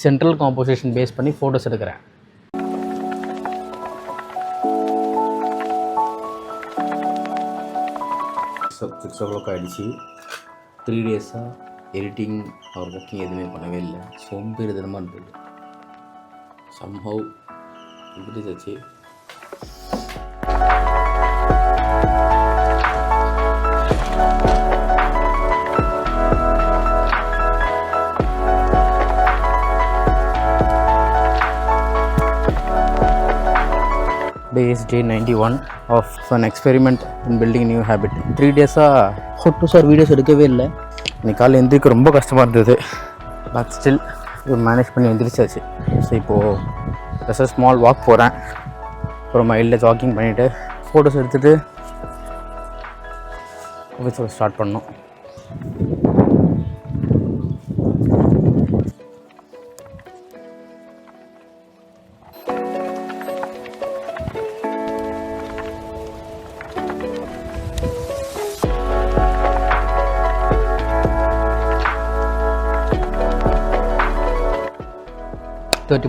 Central composition base பண்ணி photos எடுக்கிறேன். Six ஓ clock ஆகிடுச்சு. 3 டேஸாக எடிட்டிங் அவர் குக்கிங் எதுவுமே பண்ணவே இல்லை. சோம்பேறித்தனமாக இருந்தது. சம்ஹவ் இருந்துச்சு. Today is day 91 of an experiment in building new habit. 3 டேஸாக ஃபோட்டோஸ் ஆர் வீடியோஸ் எடுக்கவே இல்லை. இன்னைக்கு காலையில் எந்திரிக்க ரொம்ப கஷ்டமாக இருந்தது. பட் ஸ்டில் மேனேஜ் பண்ணி எந்திரிச்சாச்சு. ஸோ இப்போது ஜஸ்ட் ஸ்மால் வாக் போகிறேன். அப்புறம் மைல்டில் வாக்கிங் பண்ணிவிட்டு ஃபோட்டோஸ் எடுத்துகிட்டு ஆஃபீஸில் ஸ்டார்ட் பண்ணோம்.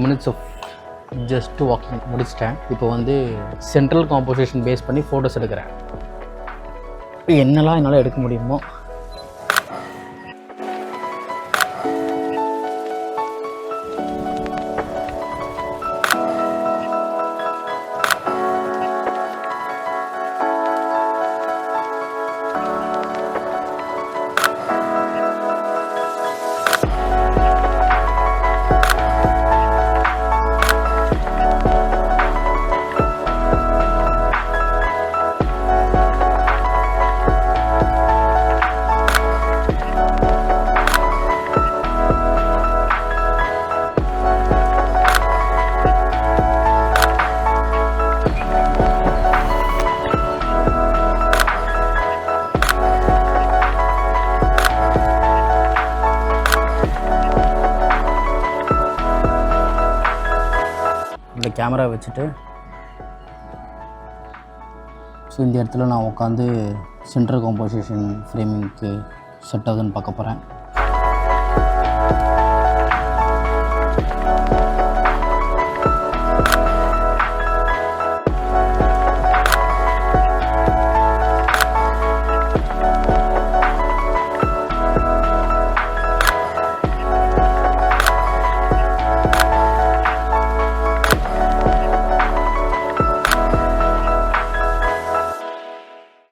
minutes of just walking முடிச்சிட்டேன். இப்போ வந்து சென்ட்ரல் காம்போசிஷன் பேஸ் பண்ணி ஃபோட்டோஸ் எடுக்கிறேன். என்னெல்லாம் என்னால் எடுக்க முடியுமோ கேமரா வச்சுட்டு ஸோ இந்த இடத்துல நான் உட்காந்து சென்ட்ரல் காம்போசிஷன் ஃப்ரேமிங்க்கு செட் ஆகுதுன்னு பார்க்க போகிறேன்.